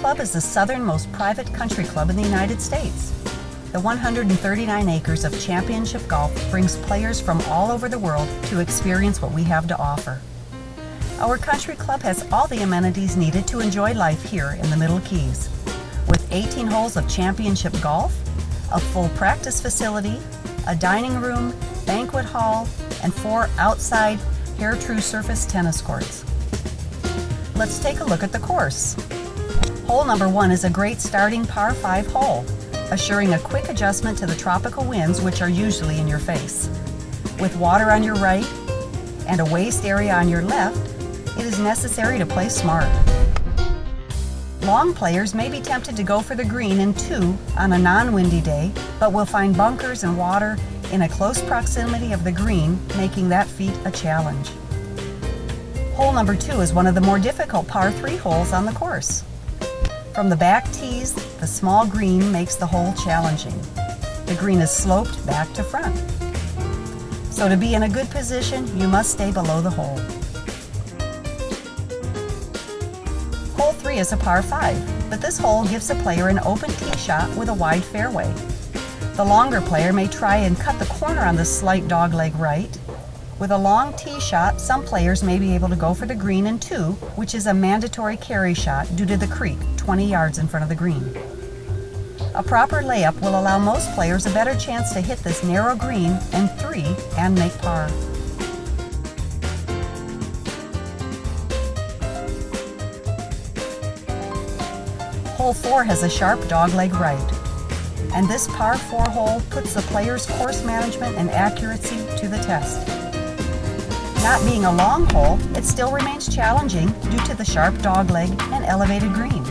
Club is the southernmost private country club in the United States. The 139 acres of championship golf brings players from all over the world to experience what we have to offer. Our country club has all the amenities needed to enjoy life here in the Middle Keys. With 18 holes of championship golf, a full practice facility, a dining room, banquet hall, and 4 outside hair-true surface tennis courts. Let's take a look at the course. Hole number 1 is a great starting par 5 hole, assuring a quick adjustment to the tropical winds which are usually in your face. With water on your right and a waste area on your left, it is necessary to play smart. Long players may be tempted to go for the green in 2 on a non-windy day, but will find bunkers and water in a close proximity of the green, making that feat a challenge. Hole number 2 is one of the more difficult par 3 holes on the course. From the back tees, the small green makes the hole challenging. The green is sloped back to front. So to be in a good position, you must stay below the hole. Hole 3 is a par 5, but this hole gives a player an open tee shot with a wide fairway. The longer player may try and cut the corner on the slight dogleg right. With a long tee shot, some players may be able to go for the green in 2, which is a mandatory carry shot due to the creek 20 yards in front of the green. A proper layup will allow most players a better chance to hit this narrow green in 3 and make par. Hole 4 has a sharp dogleg right, and this par 4 hole puts the player's course management and accuracy to the test. Not being a long hole, it still remains challenging due to the sharp dogleg and elevated green.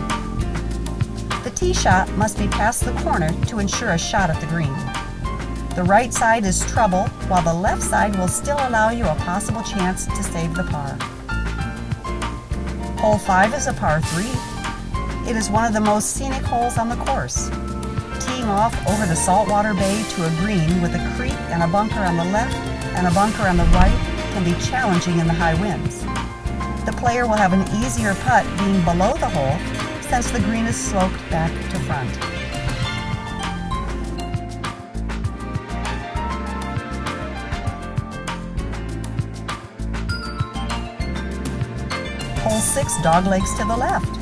The tee shot must be past the corner to ensure a shot at the green. The right side is trouble, while the left side will still allow you a possible chance to save the par. Hole 5 is a par 3. It is one of the most scenic holes on the course. Teeing off over the saltwater bay to a green with a creek and a bunker on the left and a bunker on the right can be challenging in the high winds. The player will have an easier putt being below the hole since the green is sloped back to front. Hole 6 doglegs to the left.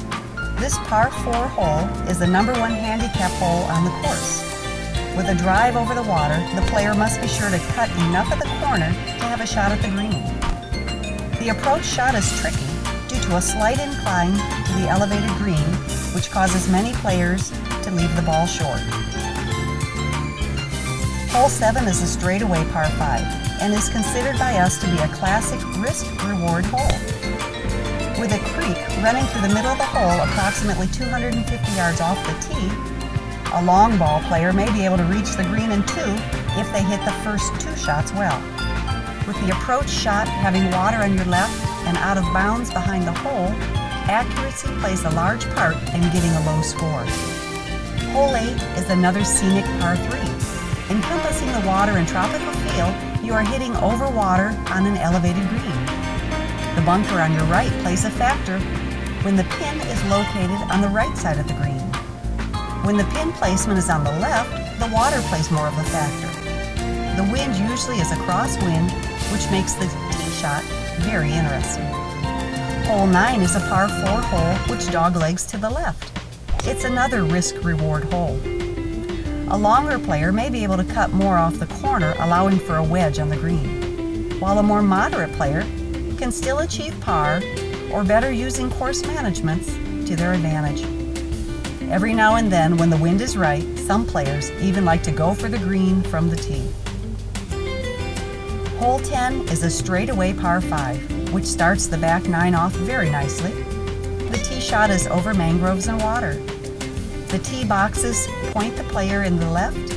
This par 4 hole is the number 1 handicap hole on the course. With a drive over the water, the player must be sure to cut enough of the corner to have a shot at the green. The approach shot is tricky due to a slight incline to the elevated green, which causes many players to leave the ball short. Hole 7 is a straightaway par 5 and is considered by us to be a classic risk-reward hole. With a creek running through the middle of the hole approximately 250 yards off the tee, a long ball player may be able to reach the green in 2 if they hit the first 2 shots well. With the approach shot having water on your left and out of bounds behind the hole, accuracy plays a large part in getting a low score. Hole 8 is another scenic par 3. Encompassing the water and tropical feel, you are hitting over water on an elevated green. The bunker on your right plays a factor when the pin is located on the right side of the green. When the pin placement is on the left, the water plays more of a factor. The wind usually is a crosswind, which makes the tee shot very interesting. Hole 9 is a par 4 hole which doglegs to the left. It's another risk-reward hole. A longer player may be able to cut more off the corner, allowing for a wedge on the green, while a more moderate player can still achieve par or better using course managements to their advantage. Every now and then, when the wind is right, some players even like to go for the green from the tee. Hole 10 is a straightaway par 5, which starts the back 9 off very nicely. The tee shot is over mangroves and water. The tee boxes point the player in the left,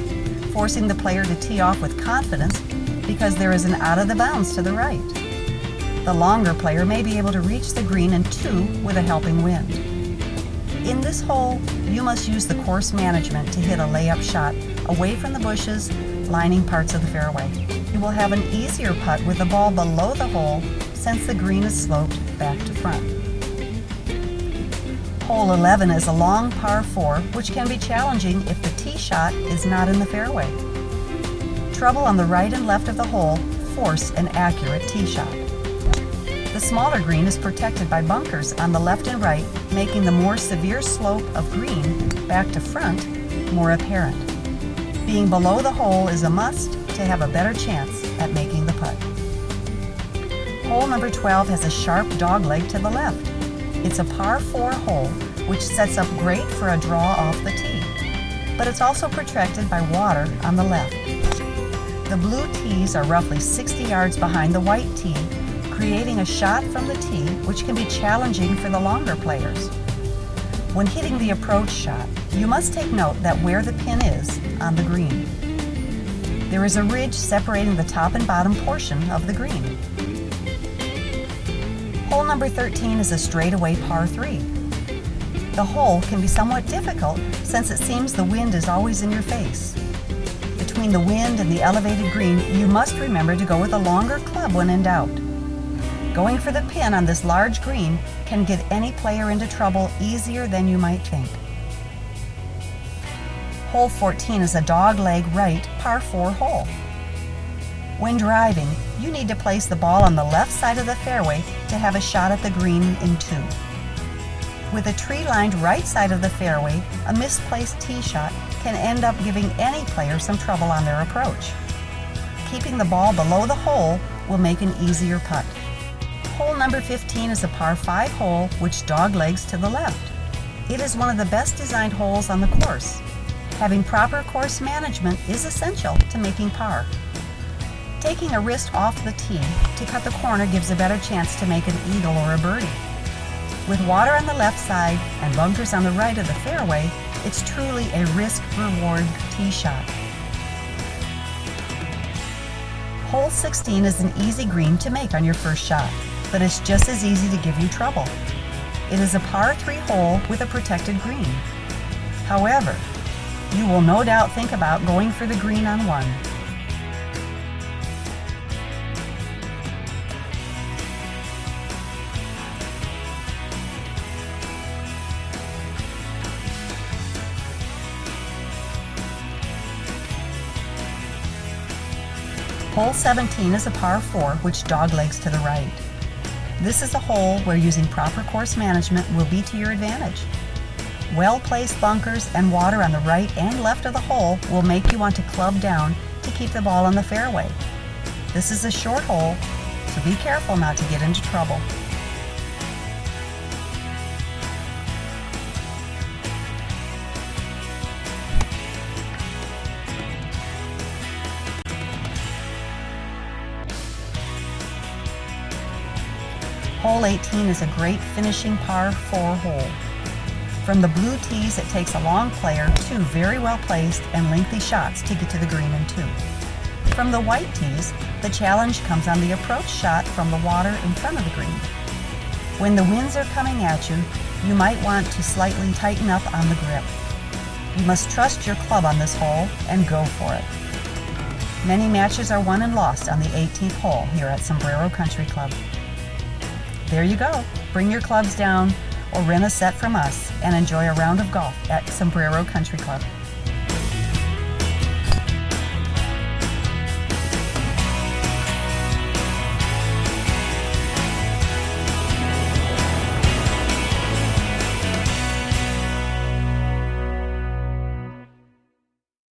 forcing the player to tee off with confidence because there is an out of the bounds to the right. The longer player may be able to reach the green in 2 with a helping wind. In this hole, you must use the course management to hit a layup shot away from the bushes lining parts of the fairway. You will have an easier putt with the ball below the hole since the green is sloped back to front. Hole 11 is a long par 4, which can be challenging if the tee shot is not in the fairway. Trouble on the right and left of the hole force an accurate tee shot. The smaller green is protected by bunkers on the left and right, making the more severe slope of green back to front more apparent. Being below the hole is a must to have a better chance at making the putt. Hole number 12 has a sharp dogleg to the left. It's a par 4 hole, which sets up great for a draw off the tee, but it's also protected by water on the left. The blue tees are roughly 60 yards behind the white tee, creating a shot from the tee which can be challenging for the longer players. When hitting the approach shot, you must take note that where the pin is on the green. There is a ridge separating the top and bottom portion of the green. Hole number 13 is a straightaway par 3. The hole can be somewhat difficult since it seems the wind is always in your face. Between the wind and the elevated green, you must remember to go with a longer club when in doubt. Going for the pin on this large green can get any player into trouble easier than you might think. Hole 14 is a dogleg right par 4 hole. When driving, you need to place the ball on the left side of the fairway to have a shot at the green in 2. With a tree-lined right side of the fairway, a misplaced tee shot can end up giving any player some trouble on their approach. Keeping the ball below the hole will make an easier putt. Hole number 15 is a par 5 hole which doglegs to the left. It is one of the best designed holes on the course. Having proper course management is essential to making par. Taking a wrist off the tee to cut the corner gives a better chance to make an eagle or a birdie. With water on the left side and bunkers on the right of the fairway, it's truly a risk-reward tee shot. Hole 16 is an easy green to make on your first shot, but it's just as easy to give you trouble. It is a par 3 hole with a protected green. However, you will no doubt think about going for the green on 1. Hole 17 is a par 4 which doglegs to the right. This is a hole where using proper course management will be to your advantage. Well-placed bunkers and water on the right and left of the hole will make you want to club down to keep the ball on the fairway. This is a short hole, so be careful not to get into trouble. Hole 18 is a great finishing par 4 hole. From the blue tees, it takes a long player 2 very well placed and lengthy shots to get to the green in 2. From the white tees, the challenge comes on the approach shot from the water in front of the green. When the winds are coming at you, you might want to slightly tighten up on the grip. You must trust your club on this hole and go for it. Many matches are won and lost on the 18th hole here at Sombrero Country Club. There you go. Bring your clubs down or rent a set from us and enjoy a round of golf at Sombrero Country Club.